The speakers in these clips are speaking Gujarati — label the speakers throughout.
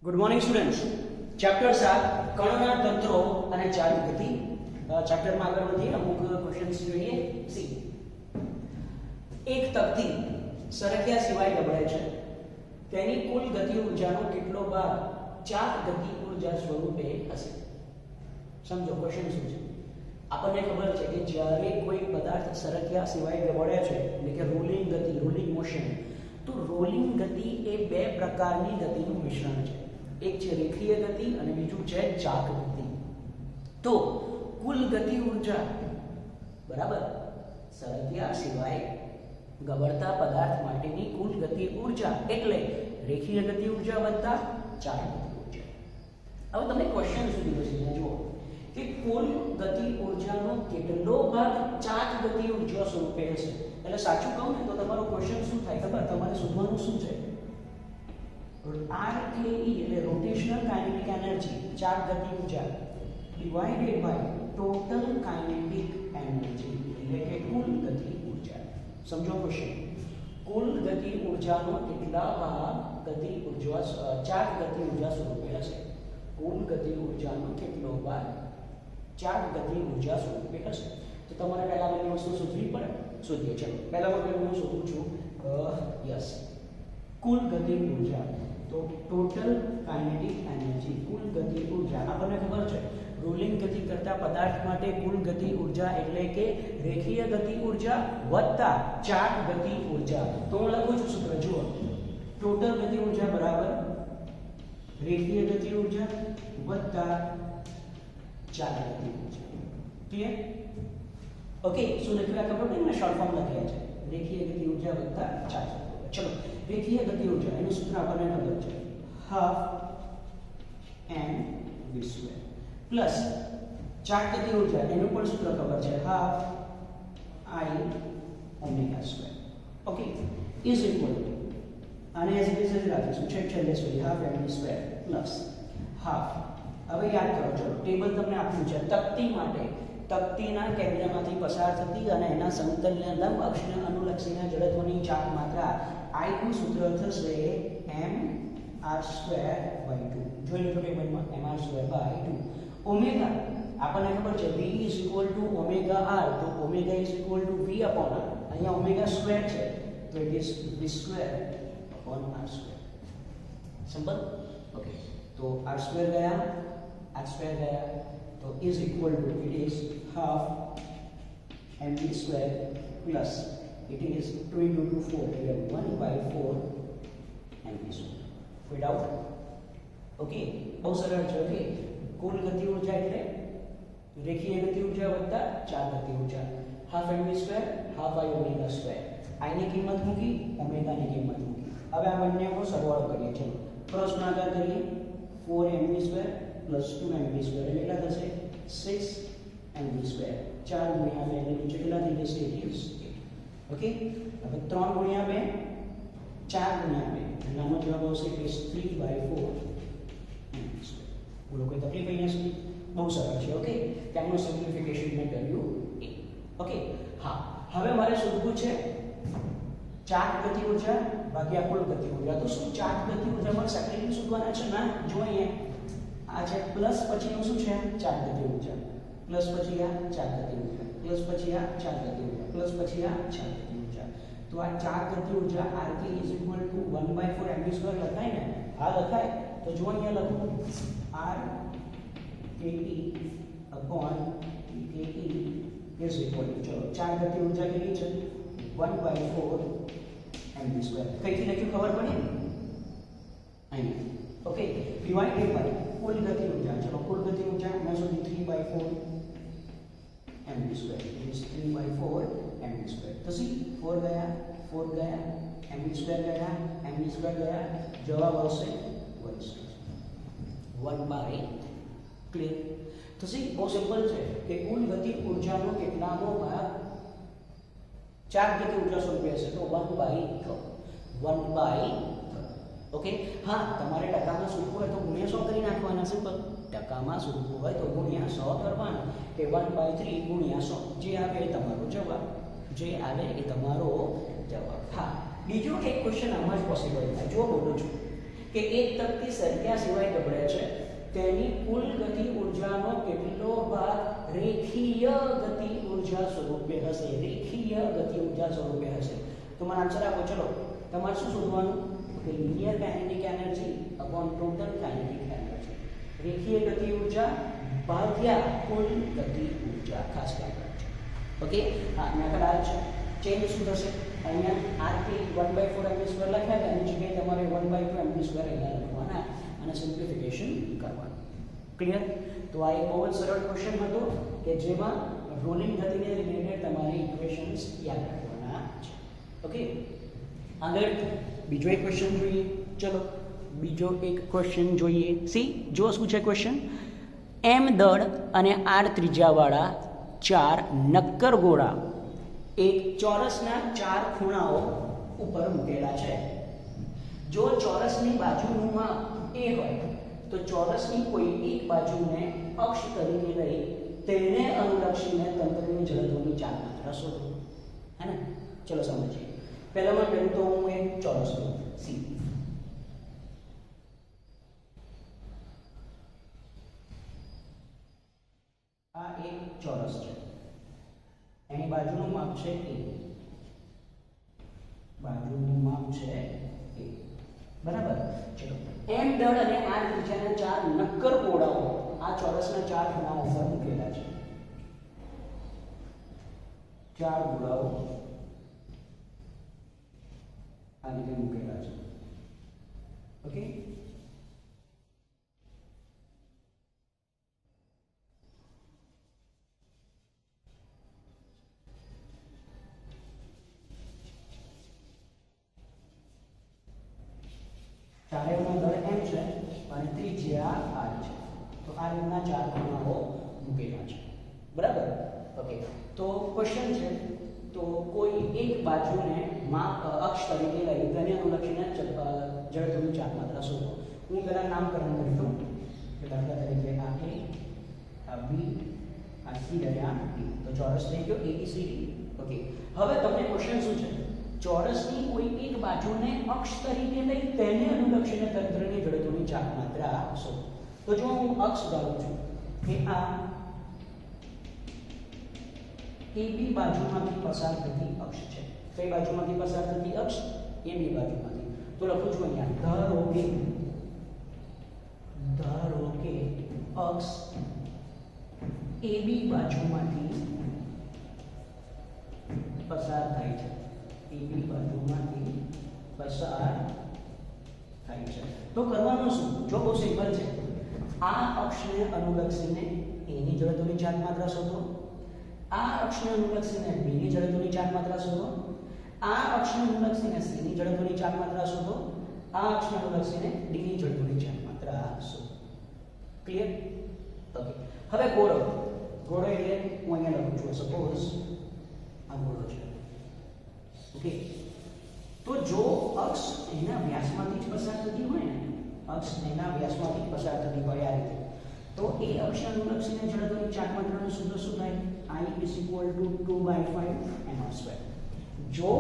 Speaker 1: Good morning students. ચેપ્ટર 7 કણના તંત્રો અને ચાર્જ ગતિ. ચેપ્ટરમાં આગળ વધીએ, અમુક ક્વેશ્ચન્સ જોઈએ. સી એક તકતી સરક્યા સિવાય ગબડે છે, તેની કુલ ગતિ ઊર્જાનો કેટલો ભાગ ચાર્જ ગતિ ઊર્જા સ્વરૂપે હશે? સમજો ક્વેશ્ચન શું છે. આપણને ખબર છે કે જ્યારે કોઈ પદાર્થ સરક્યા સિવાય ગબડે છે, એટલે કે રોલિંગ ગતિ, રોલિંગ મોશન, તો રોલિંગ ગતિ એ બે પ્રકારની ગતિનું મિશ્રણ છે. એક છે રેખીય ગતિ અને બીજું છે ચાક ગતિ. તો કુલ ગતિ ઊર્જા બરાબર સરક્યા સિવાય ગબડતા પદાર્થ માટેની કુલ ગતિ ઊર્જા એટલે રેખીય ગતિ ઊર્જા વત્તા ચાક ગતિ ઊર્જા. હવે તમને ક્વેશ્ચન શું દીધો છે, જુઓ કે કુલ ગતિ ઊર્જાનો કેટલો ભાગ ચાક ગતિ ઊર્જા સ્વરૂપે હશે. એટલે સાચું કહું ને તો તમારો ક્વેશ્ચન શું થાય ખબર? તમારે શોધવાનું શું છે? RKE એટલે રોટેશનલ કાઇનેટિક એનર્જી, ચાર્જ ગતિ ઊર્જા divided by total kinetic energy એટલે કે કુલ ગતિ ઊર્જા. સમજો ક્વેશ્ચન. કુલ ગતિ ઊર્જાનો કેટલા ભાગ ગતિ ઊર્જા ચાર્જ ગતિ ઊર્જા સ્વરૂપે હશે? કુલ ગતિ ઊર્જાનો કેટલો ભાગ ચાર્જ ગતિ ઊર્જા સ્વરૂપે હશે? તો તમારે પહેલા બધી વસ્તુ શોધવી પડે. શોધીએ. ચલો પહેલામાં હું શોધું છું યસ કુલ ગતિ ઊર્જા. તો ટોટલ કાઇનેટિક એનર્જી, કુલ ગતિ ઊર્જા. આપણને ખબર છે રોલિંગ ગતિ કરતા પદાર્થ માટે કુલ ગતિ ઊર્જા એટલે કે રેખીય ગતિ ઊર્જા વત્તા ચાક ગતિ ઊર્જા. તો હું લખું છું સૂત્ર, જુઓ ટોટલ ગતિ ઊર્જા બરાબર રેખીય ગતિ ઊર્જા વત્તા ચાક ગતિ ઊર્જા. ક્લિયર? ઓકે. શું લખ્યું ખબર નહીં? મેં શોર્ટ ફોર્મ લખ્યા છે, રેખીય ગતિ ઊર્જા વત્તા ચાક. ચલો રેખીય ગતિ ઊર્જા એનું સૂત્ર આપણને ખબર છે, હાફ એમ વી સ્ક્વેર પ્લસ ચાક ગતિ ઊર્જા એનું પણ સૂત્ર ખબર છે, half I omega square. Okay is equal two આને એઝ ઇટ ઇઝ જ રાખીશું, છેલ્લે સુધી હાફ એમ વી સ્ક્વેર પ્લસ હાફ. હવે યાદ કરો, છો ટેબલ તમને આપ્યું છે તકતી માટે. તકતીના કેન્દ્રમાંથી પસાર થતી અને એના સમતલને લંબ અક્ષને અનુલક્ષીને જડત્વની ચાક માત્રા I નું સૂત્ર થશે mr²/2. જોઈ લો ટેબલમાં mr²/2. ઓમેગા આપણને ખબર છે v = ઓમેગા r, તો ઓમેગા = v upon r. અહીંયા ઓમેગા સ્ક્વેર છે તો it is v² upon r². Simple. Okay તો r² ગયા, r² ગયા, તો is equal to it is half mv² plus it is 2 into 2 4 એટલે 1/4 mv². કોઈ ડાઉટ? ઓકે બહુ સરળ છે. ઓકે કુલ ગતિ ઊર્જા એટલે રેખીય ગતિ ઊર્જા વત્તા ચાક ગતિ ઊર્જા, half mv² half i omega square. i ની કિંમત મૂકી, ઓમેગા ની કિંમત મૂકી. હવે આ બંનેનો સરવાળો કરીએ. ચલો ક્રોસ ગુણાકાર કરીએ. 4mv² પ્લસ 2mv² એટલે કેટલા થશે? 6mv². 4 ગુણ્યા 2 એટલે નીચે કેટલા થઈ જશે? 8. ઓકે હવે 3 ગુણ્યા 2 4 ગુણ્યા 2 એટલે આનો જવાબ આવશે કે 3/4 mv². બોલો કોઈ તકલીફ અહીંયા સુધી? બહુ સરળ છે. ઓકે તેમનું સિમ્પ્લિફિકેશન મેં કર્યું. ઓકે હા હવે મારે શોધવું છે ચાક ગતિ ઊર્જા ભાગ્યા કુલ ગતિ ઊર્જા. તો શું ચાક ગતિ ઊર્જા માં સેપરેટલી શોધવાના છે? ના, જો અહીંયા આ છે પ્લસ પછીનું શું છે? ચાક ગતિ ઊર્જા, પ્લસ પછી આ ચાક ગતિ ઊર્જા, પ્લસ પછી આ ચાક ગતિ ઊર્જા, પ્લસ પછી આ ચાક ગતિ ઊર્જા. તો આ ચાક ગતિ ઊર્જા RK = 1/4 mv² લખાય ને? આ લખાય. તો જો અહીંયા લખું RKE upon EKE is equal to, ચલો ચાક ગતિ ઊર્જા કેટલી છે? 1/4 mv². કઈથી લખ્યું ખબર પડી? અહીંયા. ઓકે ડિવાઇડેડ બાય કુલ ગતિ ઊર્જા. ચલો કુલ ગતિ ઊર્જા મેં શોધી 3/4 mv². it is 3/4 mv². તો સી 4 ગયા, 4 ગયા, mv² ગયા, mv² ગયા, જવાબ આવશે 1/. ક્લિયર? તો સી બહુ સિમ્પલ છે કે કુલ ગતિ ઊર્જાનો કેટલાનો ભાગ ચાર્જ ગતિ ઊર્જા સ્વરૂપે હશે? તો 1/3. ઓકે હા તમારે ટકામાં શોધવું હોય તો ગુણ્યા 100 કરી નાખવાના. સિમ્પલ. ટકામાં શોધવું હોય તો ગુણ્યા 100 કરવાના કે 1/3 ગુણ્યા 100. જે આવે એ તમારો જવાબ, જે આવે એ તમારો જવાબ. હા બીજો એક ક્વેશ્ચન આમાં જ પોસિબલ થાય. જો બોલું છું કે એક તકતી સરક્યા સિવાય દબડે છે તેની કુલ ગતિ ઊર્જાનો કેટલો ભાગ રેખીય ગતિ ઊર્જા સ્વરૂપે હશે, રેખીય ગતિ ઊર્જા સ્વરૂપે હશે. તો મને આન્સર આપો. ચલો તમારે શું શોધવાનું કે linear kinetic energy upon total kinetic energy, રેખીય ગતિ ઊર્જા ભાગ્યા કુલ ગતિ ઊર્જા. ખાસ યાદ રાખજો. ઓકે, હા મેથડ આ છે. ચેન્જ શું થશે? અહીંયા rp 1/4 mv² લખ્યા હતા, એની જગ્યાએ તમારે 1/2 mv² અહીંયા લખવાના અને સિમ્પ્લિફિકેશન કરવાનું. ક્લિયર? તો આ એક બહુ જ સરળ ક્વેશ્ચન હતો કે જેમાં રોલિંગ ગતિને રિલેટેડ તમારે ઇક્વેશન્સ યાદ રાખવાના છે. ઓકે, આગળ બીજો એક ક્વેશ્ચન જોઈએ. ચલો બીજો એક ક્વેશ્ચન જોઈએ. સી જો શું છે ક્વેશ્ચન? m દળ અને r ત્રિજ્યાવાળા 4 નક્કર ગોળા એક ચોરસના 4 ખૂણાઓ ઉપર મૂકેલા છે. જો ચોરસની બાજુનું માપ a હોય તો ચોરસની કોઈ એક બાજુને અક્ષ તરીકે લઈ તેને અનુલક્ષીને તંત્રની જડત્વની ચાર માત્રા શોધો. હે ને? ચલો સમજીએ. પહેલામાં પહેલું તો હું એક ચોરસ લઉં C. આ એક ચોરસ છે, એની બાજુનું માપ છે a, બાજુનું માપ છે a. બરાબર? ચલો m દળ અને r ત્રિજ્યાના 4 નક્કર ગોળાઓ આ ચોરસના 4 ખૂણાઓ ઉપર મૂકેલા છે. 4 ગોળાઓ આ રીતે મૂકેલા છે. ઓકે, ચારેયનો દળ m છે અને ત્રિજ્યા r છે. તો આ રીતના 4 ખૂણાઓ મૂકેલા છે. બરાબર? ઓકે, તો ક્વેશ્ચન છે તો કોઈ એક બાજુને માપ અક્ષ તરીકે લઈ તેને અનુલક્ષીને જડત્વની ચાર માત્રા શોધો. હું પહેલા નામકરણ કરી દઉં કે દાખલા તરીકે આ a, આ b, આ c અને આ d. તો ચોરસ થઈ ગયો ABCD. ઓકે, હવે તમને ક્વેશ્ચન શું છે? ચોરસની કોઈ એક બાજુને અક્ષ તરીકે લઈ તેને અનુલક્ષીને તંત્રની જડત્વની ચાર માત્રા શોધો. તો જો હું અક્ષ ધારું છું કે આ AB બાજુમાંથી પસાર થતી અક્ષ છે. કઈ બાજુમાંથી પસાર થતી અક્ષ? AB બાજુમાંથી. તો લખું છું અહીંયા ધારો કે અક્ષ AB બાજુમાંથી પસાર થાય છે. AB બાજુમાંથી પસાર થાય છે. તો કરવાનું શું? જો બહુ સિમ્પલ છે. આ અક્ષને અનુલક્ષીને A ની જડત્વની ચાર માત્રા શોધો, આ અક્ષને અનુલક્ષીને b ની જડત્વની ચાર માત્રા શોધો, આ અક્ષને અનુલક્ષીને c ની જડત્વની ચાર માત્રા શોધો, આ અક્ષને અનુલક્ષીને d ની જડત્વની ચાર માત્રા શોધો. ક્લિયર? ઓકે, હવે ગોળો એટલે હું અહીંયા લખું છું સપોઝ આ ગોળો છે. ઓકે, તો જો અક્ષ એના વ્યાસમાંથી જ પસાર થતી હોય ને, અક્ષ એના વ્યાસમાંથી જ પસાર થતી હોય આ રીતે, તો એ અક્ષને અનુલક્ષીને જડત્વની ચાર માત્રાનું સૂત્ર શું થાય? I is equal to 2/5 mr². જો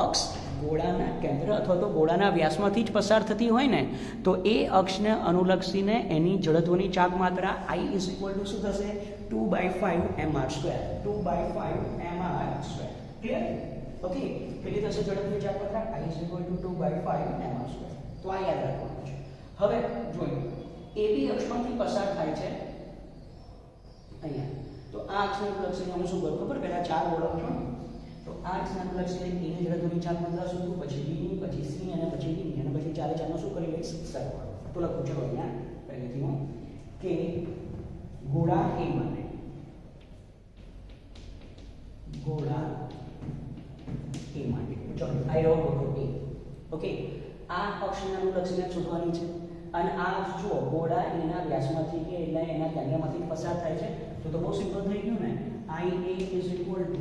Speaker 1: અક્ષ ગોળાના કેન્દ્ર અથવા તો ગોળાના વ્યાસમાંથી જ પસાર થતી હોય ને તો એ અક્ષને અનુલક્ષીને એની જડત્વની ચાર માત્રા I is equal to શું થશે? 2/5 mr². 2/5 mr². ક્લિયર? ઓકે, કેટલી થશે જડત્વની ચાર માત્રા? I is equal to 2/5 mr². તો આ યાદ રાખવાનું છે. હવે જોઈએ AB અક્ષમાંથી પસાર થાય છે અહીંયા. તો આ અક્ષને અનુલક્ષીને હું શું કરું ખબર? પહેલા ચાર ગોળાઓ છું. તો આ અક્ષને અનુલક્ષીને A ની જડત્વની ચાર માત્રા શોધું, પછી B ની, પછી C અને પછી D ની, અને પછી ચારે ચારનો શું કરી લઈશ? સરવાળો. તો લખું ચલો અહીંયા પહેલેથી હું કે ગોળા A માટે ચલો આ એવો ગોળો A. ઓકે, આ અક્ષને અનુલક્ષીને શોધવાની છે અને આ જુઓ ગોળા એના વ્યાસમાંથી કે એટલે એના કેન્દ્રમાંથી પસાર થાય છે. તો બહુ સિમ્પલ થઈ ગયું ને. IA is equal to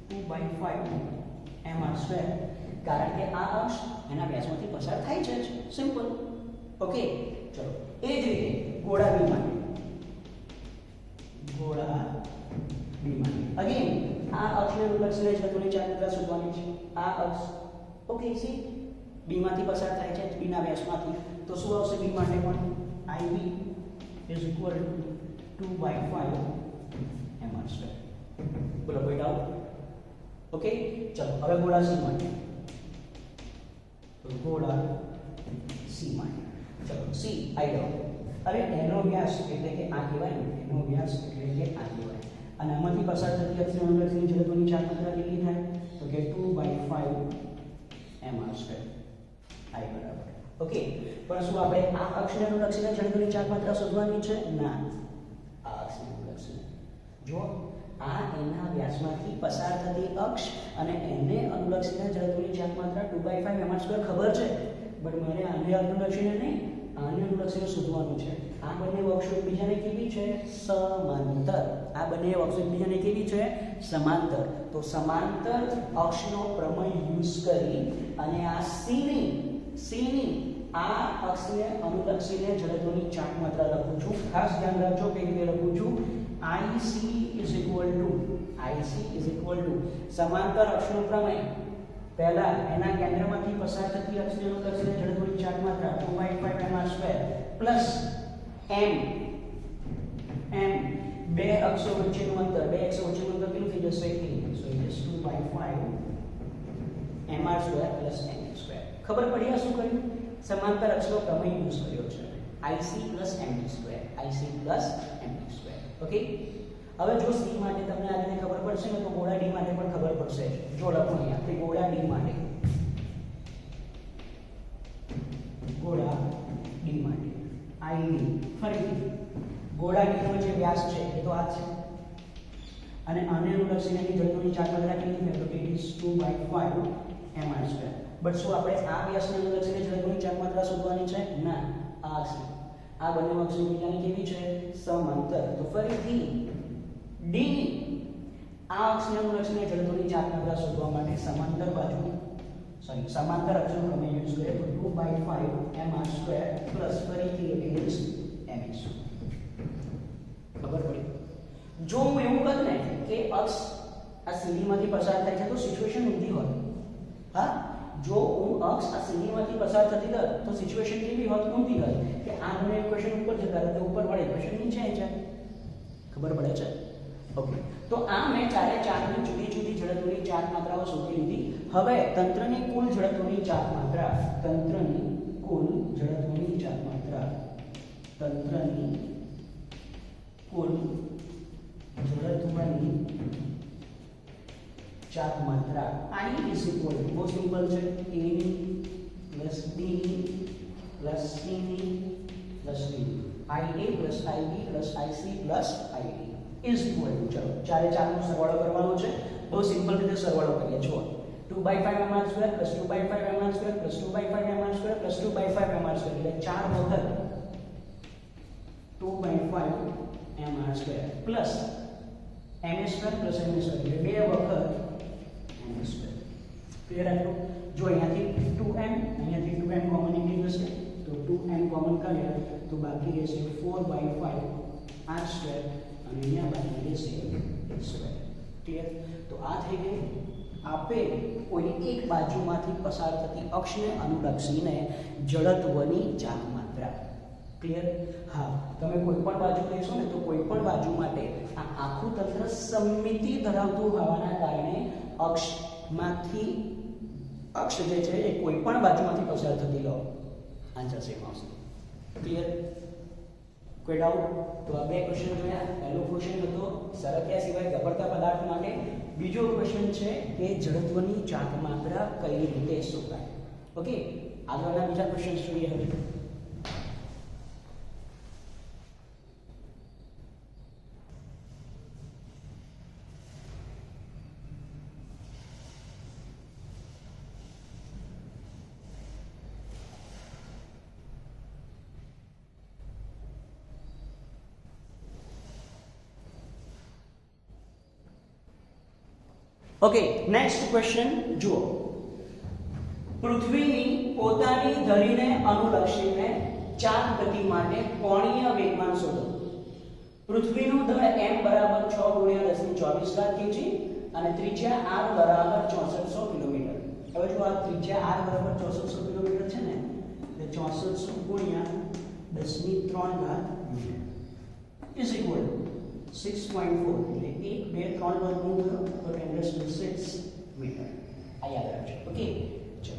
Speaker 1: 2/5 mr², કારણ કે આ અક્ષ એના વ્યાસમાંથી પસાર થાય છે. સિમ્પલ. ઓકે, ચલો એ જ રીતે ગોળા B માટે અગેન આ અક્ષને અનુલક્ષીને જડત્વની ચાર માત્રા શોધવાની છે. આ અક્ષ ઓકે સી B માંથી પસાર થાય છે, B ના વ્યાસમાંથી, તો શું આવશે b માટે પણ ib is equal to 2/5 mr². બોલો કોઈ ડાઉટ? ઓકે, ચલો હવે ગોળા c માટે. તો ગોળા c માટે ચલો c આવી જાઓ. અરે એનો વ્યાસ એટલે કે આ કહેવાય ને, એનો વ્યાસ એટલે કે આ કહેવાય. અને આમાંથી પસાર થતી અક્ષની અનુલક્ષની જડત્વની ચાર માત્રા કેટલી થાય? તો કે 2/5 mr². i બરાબર. ઓકે, પણ શું આપણે આ અક્ષને અનુલક્ષીને જડત્વની ચાર માત્રા શોધવાની છે? ના, આ અક્ષને અનુલક્ષીને. જો આ એના વ્યાસમાંથી પસાર થતી અક્ષ અને એને અનુલક્ષીને જડત્વની ચાર માત્રા 2/5 mr² ખબર છે, બટ મારે આને અનુલક્ષીને નહીં, આને અનુલક્ષીને શોધવાનું છે. આ બંને અક્ષો એકબીજાને કેવી છે? સમાંતર. આ બંને અક્ષો એકબીજાને કેવી છે? સમાંતર. તો સમાંતર અક્ષનો પ્રમેય યુઝ કરી અને આ સીની આ અક્ષને અનુલક્ષીને જડત્વની ચાર માત્રા લખું છું. ખાસ ધ્યાન રાખજો કે રીતે લખું છું. IC is equal to સમાંતર અક્ષનો પ્રમેય. પહેલા એના કેન્દ્રમાંથી પસાર થતી અક્ષને અનુલક્ષીને જડત્વની ચાર માત્રા 2/5 mr² પ્લસ m બે અક્ષો વચ્ચેનું અંતર કેટલું થઈ જશે? 3. So it is 2/5 mr² plus m². ખબર પડી આ શું કર્યું? સમાંતર અક્ષનો પ્રમેય યુઝ કર્યો છે. IC plus md². ઓકે, હવે જો c માટે તમને આ રીતે ખબર પડશે ને, તો ગોળા d માટે પણ ખબર પડશે. જો લખો અહીંયા આપણે ગોળા d માટે id ફરીથી ગોળા d નો જે વ્યાસ છે એ તો આ છે, અને આને અનુલક્ષીને જડત્વની ચાર માત્રા કેટલી છે? તો કે ઇટ ઇઝ 2/5 mr². બટ શું આપણે આ વ્યાસને અનુલક્ષીને જડત્વની ચાર માત્રા શોધવાની છે? ના, આ છે. આ બંને અક્ષો એકબીજાને કેવી છે? સમાંતર. તો ફરીથી d આ અક્ષને અનુલક્ષીને જડત્વની ચાર માત્રા શોધવા માટે સમાંતર અક્ષનો પ્રમેય યુઝ કરીએ તો 2/5 mr² પ્લસ ફરીથી it is mx. ખબર પડી? જો હું એવું કરું ને કે અક્ષ આ સીડીમાંથી પસાર થાય છે તો સિચ્યુએશન ઊંધી હોત. હા, જો હું અક્ષ આ સીડીમાંથી પસાર થતી હોત તો સિચ્યુએશન કેવી હોત? ઊંધી હોત. કે આ મને ઇક્વેશન ઉપર જતા રહે તો ઉપર વાળી ઇક્વેશન નીચે આવી જાય. ખબર પડે છે? ઓકે, તો આ મેં ચારે ચારની જુદી જુદી જડત્વની ચાર માત્રાઓ શોધી લીધી. હવે તંત્રની કુલ જડત્વની ચાર માત્રા I is equal to, બહુ સિમ્પલ છે, a plus b plus c plus d, ia plus ib plus ic plus id is equal to, ચલો ચારે ચારનો સરવાળો કરવાનો છે. બહુ સિમ્પલ રીતે સરવાળો કરીએ. જુઓ 2/5 mr² plus 2/5 mr² plus 2/5 mr² plus 2/5 mr² એટલે ચાર વખત 2/5 mr² plus ms² plus ms² એટલે બે વખત ms². ક્લિયર આટલું? જો અહીંયાથી 2m અહીંયાથી 2m કોમન નીકળી જશે તો 2m કોમન કાઢ્યા તો બાકી રહેશે 4/5 r² અને અહીંયા બાકી રહેશે a². ક્લિયર? તો આ થઈ ગઈ આપેલ કોઈ એક બાજુમાંથી પસાર થતી અક્ષને અનુલક્ષીને જડત્વની ચાર માત્રા. ક્લિયર? હા, તમે કોઈ પણ બાજુ લેશો ને તો કોઈ પણ બાજુ માટે આ આખું તંત્ર સમમિતિ ધરાવતું હોવાના કારણે અક્ષ જે છે એ કોઈ પણ બાજુમાંથી પસાર થતી લો, આન્સર સેમ આવશે. ક્લિયર? કોઈ ડાઉટ? તો આ બે ક્વેશ્ચન જોયા. પહેલો ક્વેશ્ચન હતો સરક્યા સિવાય ગબડતા પદાર્થ માટે. બીજો ક્વેશ્ચન છે કે જડત્વની ચાર માત્રા કઈ રીતે શોધાય. ઓકે, આગળના બીજા ક્વેશ્ચન જોઈએ હવે. ઓકે, નેક્સ્ટ ક્વેશ્ચન જુઓ. પૃથ્વીની પોતાની ધરીને અનુલક્ષીને ચાર ગતિ માટે કોણીય વેગમાન શોધો. પૃથ્વીનું દળ m બરાબર 6 × 10⁻²4 kg અને ત્રિજ્યા r બરાબર 6400 કિલોમીટર. હવે જો આ ત્રિજ્યા r બરાબર 6400 કિલોમીટર છે ને, એટલે એટલે 6400 ગુણ્યા 10 ની 3 ઘાત ઇઝ ઇક્વલ ટુ 6.4 એટલે 1 2 3 વર્ગમૂળ થયો તો 10⁶ મીટર આ યાદ રાખજો ઓકે ચલો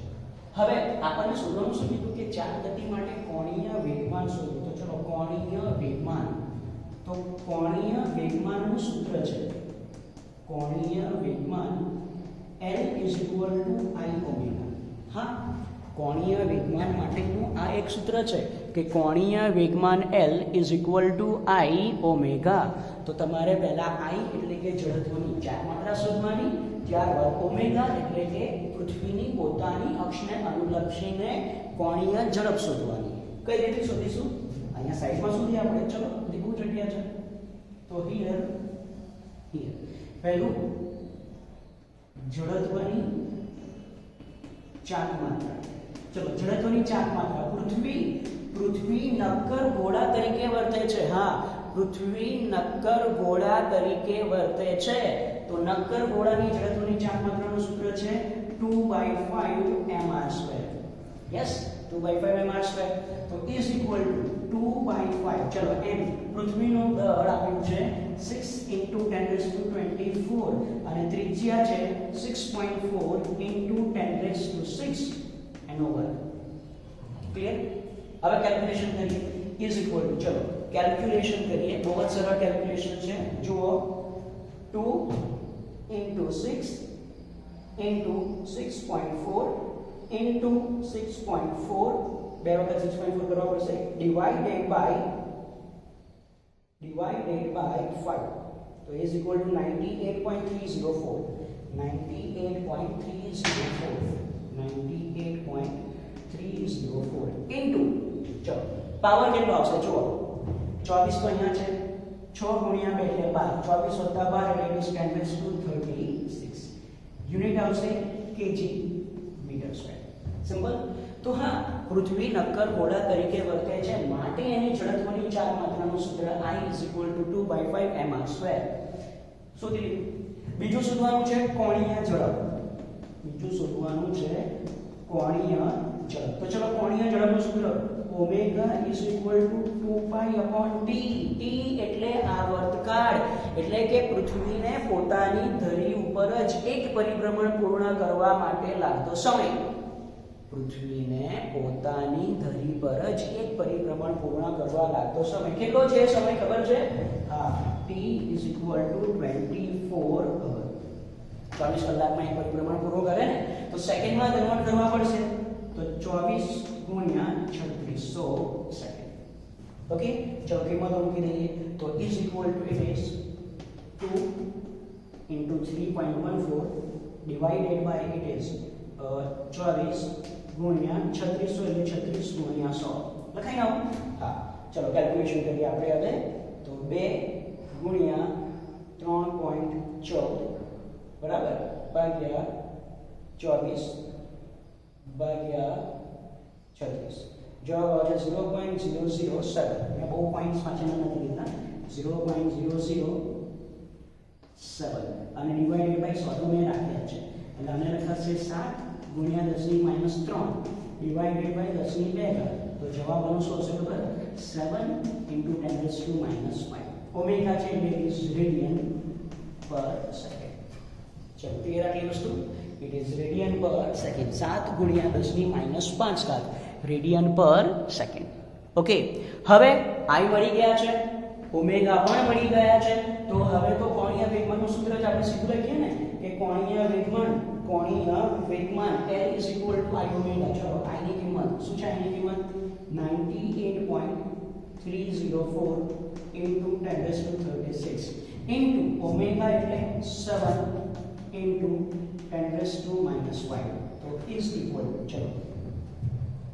Speaker 1: હવે આપણને શોધવાનું શું કીધું કે ચાર ગતિ માટે કોણીય વેગમાન શોધો તો ચલો કોણીય વેગમાન તો કોણીય વેગમાનનું સૂત્ર છે કોણીય વેગમાન L = I ઓમેગા હા કોણીય વેગમાન માટેનું આ એક સૂત્ર છે કે કોણીય વેગમાન L = I ઓમેગા તો તમારે પહેલા I એટલે કે જડત્વની ચાર માત્રા શોધવાની ત્યારબાદ ઓમેગા એટલે કે પૃથ્વીની પોતાની અક્ષને અનુલક્ષીને કોણીય ઝડપ શોધવાની કઈ રીતે શોધીશું અહીંયા સાઈડમાં શોધીએ આપણે ચલો દીકુ જગ્યા છે તો હિયર પહેલું જડત્વની ચાર માત્રા ચલો જડત્વની ચાર માત્રા પૃથ્વી નક્કર ગોળા તરીકે વર્તે છે હા પૃથ્વી નક્કર ગોળા તરીકે વર્તે છે તો નક્કર ગોળાની જડત્વની ચાર માત્રાનું સૂત્ર છે 2/5 mr². યસ 2/5 mr² તો ઇઝ ઇક્વલ ટુ 2/5 ચલો m પૃથ્વીનું દળ આપ્યું છે 6 × 10⁻24 અને ત્રિજ્યા છે 6.4 × 10⁻6 એનો વર્ગ ક્લિયર હવે કેલ્ક્યુલેશન કરીએ ઇઝ ઇક્વલ ટુ ચલો કેલ્ક્યુલેશન કરીએ બહુ જ સરળ કેલ્ક્યુલેશન છે જુઓ 2 × 6 × 6.4 × 6.4 બે વખત 6.4 કરવા પડશે ડિવાઇડેડ બાય 5 તો ઇઝ ઇક્વલ ટુ 98.304 ઇન્ટુ ચલો પાવર કેટલો આવશે જુઓ 24 તો અહીંયા છે 6 ગુણ્યા 2 એટલે 12 24 + 12 એટલે it is 10⁻36 યુનિટ આવશે કેજી મીટર સ્ક્વેર સિમ્પલ તો હા પૃથ્વી નક્કર ગોળા તરીકે વર્તે છે માટે એની જડત્વની ચાર માત્રાનું સૂત્ર I = 2/5 mr². શોધી લીધું બીજું શોધવાનું છે કોણીય ઝડપ તો ચલો કોણીય ઝડપનું સૂત્ર ઓમેગા = 2π/t t એટલે આવર્તકાળ એટલે કે પૃથ્વીને પોતાની ધરી ઉપર જ એક પરિભ્રમણ પૂર્ણ કરવા માટે લાગતો સમય પૃથ્વીને પોતાની ધરી પર જ એક પરિભ્રમણ પૂર્ણ કરવા લાગતો સમય કેટલો છે સમય ખબર છે હા t = 24 અવર 24 કલાકમાં એક પરિભ્રમણ પૂરું કરે ને તો સેકન્ડમાં કન્વર્ટ કરવા પડશે તો 24 ગુણ્યા 3600 સેકન્ડ ઓકે ચલો કિંમતો મૂકી દઈએ તો is equal to it is 2 × 3.14 divided by it is 24 ગુણ્યા 3600 એટલે 36 ગુણ્યા 100 લખાઈ આવું હા ચલો કેલ્ક્યુલેશન કરીએ આપણે હવે તો 2 ગુણ્યા 3.14 બરાબર ભાગ્યા 24 ભાગ્યા 36 જવાબ આવે છે 0.007 મેં બહુ પોઈન્ટ્સ પાછળના નથી લીધા 0.007 અને ડિવાઇડેડ બાય 100 તો મેં રાખ્યા છે એટલે આને લખાશે 7 ગુણ્યા 10⁻³ ડિવાઇડેડ બાય 10⁻². તો જવાબ આનો શું હશે ખબર 7 × 10⁻5 ઓમેગા છે એટલે ઇઝ રેડિયન પર સેકન્ડ. ચલો ક્લિયર આટલી વસ્તુ ઇટ ઇઝ રેડિયન પર સેકન્ડ 7 ગુણ્યા 10⁻5 રેડિયન પર સેકન્ડ. ઓકે હવે I મળી ગયા છે ઓમેગા પણ મળી ગયા છે તો હવે તો કોણીય વેગમાનનું સૂત્ર જ આપણે સીધું લખીએ ને કે કોણીય વેગમાન L = I ઓમેગા. ચલો I ની કિંમત શું છે I ની કિંમત 98.304 × 10⁻36 ઇન્ટુ ઓમેગા એટલે 7 × 10⁻5 તો ઇઝ ઇક્વલ ચલો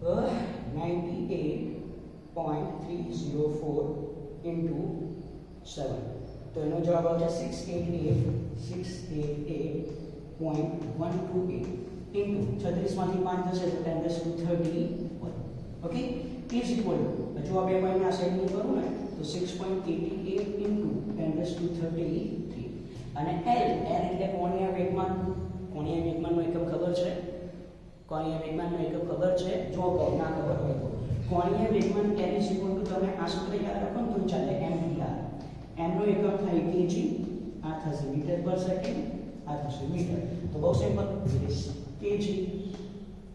Speaker 1: 98.304 into 7 તો એનો જવાબ આવશે 688.128 into 36 માંથી 5 જશે તો 10⁻31 ઓકે ઇઝ ઇક્વલ જો આ બે પોઈન્ટ આ સાઈડ મૂવ કરું ને તો 6.88 into 10⁻33 અને L એટલે કોણીય વેગમાનનો એકમ ખબર છે કોણીય વેગમાનનો એકમ ખબર છે જો કહું ના ખબર હોય તો કોણીય વેગમાન l = તમે આ સૂત્ર યાદ રાખો તો ચાલે mdr. m નો એકમ થાય kg, આ થશે મીટર પર સેકન્ડ, આ થશે મીટર. તો બહુ simple, it is kg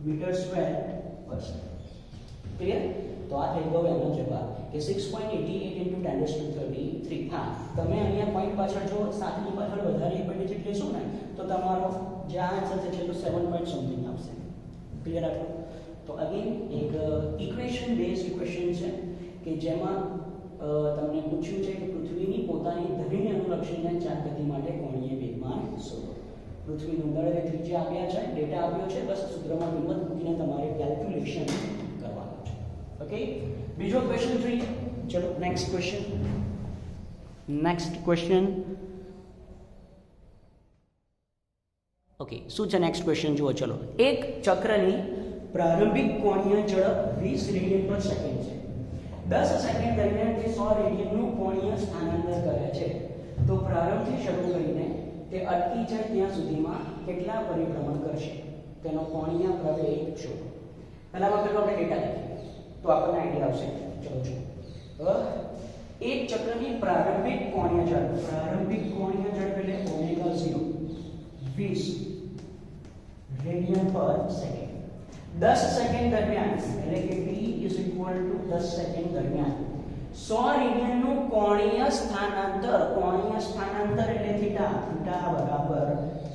Speaker 1: metre square પર સેકન્ડ. ક્લિયર? તો આ થઈ ગયો એનો જવાબ કે 6.88 × 10⁻33. હા, તમે અહીંયા પોઈન્ટ પાછળ જો 7 ની પાછળ વધારે એક ડિજિટ લેશો ને તો તમારો જે આન્સર છે છેલ્લો 7 પોઈન્ટ સમથિંગ આવશે. ક્લિયર આટલું? તો અગેન એક ઇક્વેશન બેઝ ઇક્વેશન છે કે જેમાં તમને પૂછ્યું છે કે પૃથ્વીની પોતાની ધરીને અનુલક્ષીને ચાર ગતિ માટે કોણીય વેગમાન શોધો. પૃથ્વીનું દળ અને ત્રિજ્યા આપ્યા છે, ડેટા આપ્યો છે, બસ સૂત્રમાં કિંમત મૂકીને તમારે કેલ્ક્યુલેશન કરવાનું છે. ઓકે, બીજો ક્વેશ્ચન જોઈએ. ચલો નેક્સ્ટ ક્વેશ્ચન. ઓકે, શું છે નેક્સ્ટ ક્વેશ્ચન જુઓ. ચલો, એક ચક્રની પ્રારંભિક કોણીય ઝડપ 20 રેડિયન પર સેકન્ડ છે. 10 સેકન્ડ દરમિયાન તે 100 રેડિયનનું કોણીય સ્થાનાંતર કરે છે. તો પ્રારંભથી શરૂ કરીને તે અટકી જાય ત્યાં સુધીમાં કેટલા પરિભ્રમણ કરશે? તેનો કોણીય પ્રવેગ શોધો. પહેલામાં પહેલો આપણે ડેટા લખીએ તો આપણને આઈડિયા આવશે. ચલો જુઓ, એક ચક્રની પ્રારંભિક કોણીય ઝડપ એટલે ઓમેગા 0 20 રેડિયન પર સેકન્ડ. 10 સેકન્ડ દરમિયાન એટલે કે t = 10 સેકન્ડ દરમિયાન 100 રેડિયનનું કોણીય સ્થાનાંતર એટલે થીટા બરાબર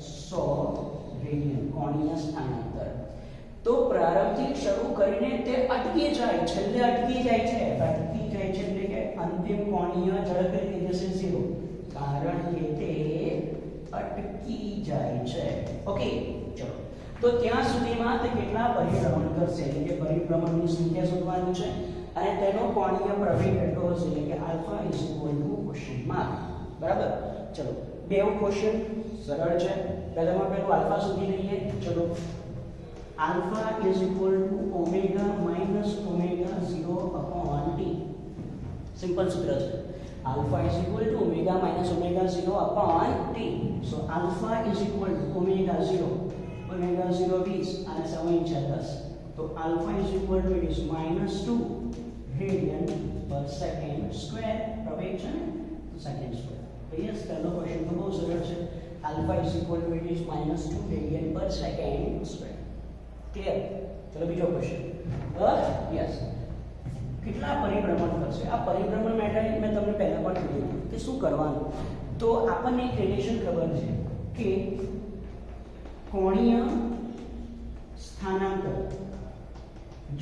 Speaker 1: 100 રેડિયન કોણીય સ્થાનાંતર. તો પ્રારંભથી શરૂ કરીને તે અટકી જાય, છેલ્લે અટકી જાય છે એટલે કે અંતિમ કોણીય ઝડપ થઈ જશે 0, કારણ કે તે અટકી જાય છે. ઓકે, ચલો, તો ત્યાં સુધીમાં તે કેટલા પરિભ્રમણ કરશે એટલે કે પરિભ્રમણની સંખ્યા શોધવાની છે અને તેનો કોણીય પ્રવેગ કેટલો હશે એટલે કે આલ્ફા = ક્વેશ્ચન માર્ક. બરાબર? ચલો, બે ક્વેશ્ચન સરળ છે. પહેલામાં પહેલું આલ્ફા શોધી લઈએ. ચલો, alpha = omega minus omega 0/t. Simple સૂત્ર છે. alpha = omega minus omega 0/t. So alpha = omega 0 20 અને સમય છે 10. તો alpha = -2 રેડિયન પર સેકન્ડ સ્ક્વેર. પ્રવેગ છે ને, તો સેકન્ડ સ્ક્વેર. તો યસ, પહેલો ક્વેશ્ચન તો બહુ સરળ છે. alpha = -2 રેડિયન પર સેકન્ડ સ્ક્વેર. ક્લિયર? ચલો બીજો ક્વેશ્ચન. યસ, કેટલા પરિભ્રમણ કરશે? આ પરિભ્રમણ માટે મેં તમને પહેલા પણ કીધું કે શું કરવાનું. તો આપણને એક રિલેશન ખબર છે કે કોણીય સ્થાનાંતર,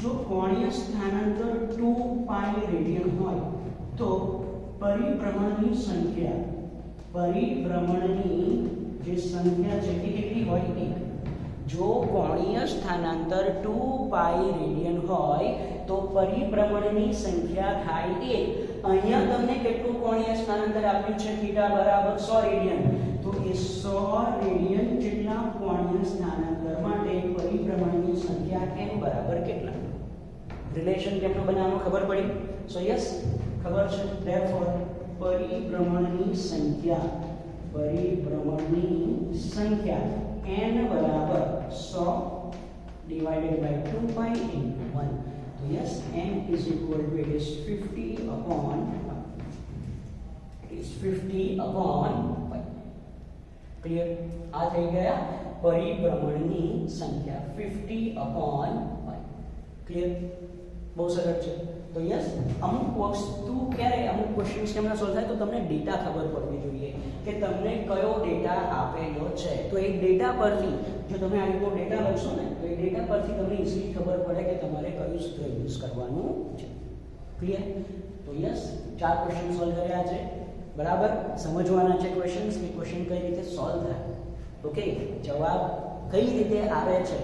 Speaker 1: જો કોણીય સ્થાનાંતર 2π રેડિયન હોય તો પરિભ્રમણની જે સંખ્યા છે એ કેટલી હોય? 1. જો કોણીય સ્થાનાંતર 2π રેડિયન હોય તો પરિભ્રમણની સંખ્યા થાય 1. અહીંયા તમને કેટલું કોણીય સ્થાનાંતર આપ્યું છે? થીટા બરાબર 100 રેડિયન. તો એ 100 રેડિયન જેટલા કોણીય સ્થાનાંતર માટે પરિભ્રમણની સંખ્યા m બરાબર કેટલા? રિલેશન કેમનું બનાવવાનું ખબર પડી? સો યસ, ખબર છે. ધેરફોર પરિભ્રમણની સંખ્યા n બરાબર 100 / 2π × 1. So yes, m = 50/π. ક્લિયર? આ થઈ ગયા પરિભ્રમણની સંખ્યા 50/π. ક્લિયર? બહુ સરળ છે. તો યસ, અમુક ક્વેશ્ચન્સ કેમના સોલ્વ થાય તો તમને ડેટા ખબર પડવી જોઈએ કે તમને કયો ડેટા આપેલો છે. તો એ ડેટા પરથી જો તમે આ રીતનો ડેટા લખશો ને તો એ ડેટા પરથી તમને ઈઝીલી ખબર પડે કે તમારે કયું સૂત્ર યુઝ કરવાનું છે. ક્લિયર? તો યસ, 4 ક્વેશ્ચન સોલ્વ કર્યા છે. બરાબર? સમજવાના છે ક્વેશ્ચન્સ કે ક્વેશ્ચન કઈ રીતે સોલ્વ થાય. ઓકે, જવાબ કઈ રીતે આવે છે,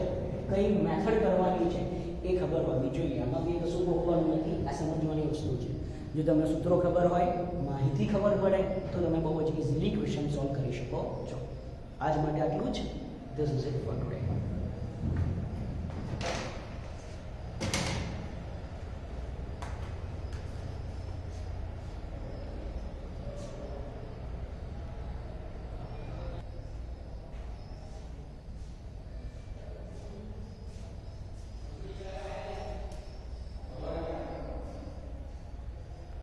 Speaker 1: કઈ મેથડ કરવાની છે એ ખબર હોવી જોઈએ. આમાં બી કશું ગોખવાનું નથી, આ સમજવાની વસ્તુ છે. જો તમને સૂત્રો ખબર હોય, માહિતી ખબર પડે તો તમે બહુ જ ઇઝીલી ક્વેશ્ચન સોલ્વ કરી શકો છો. આજ માટે આટલું જ. This is it four today.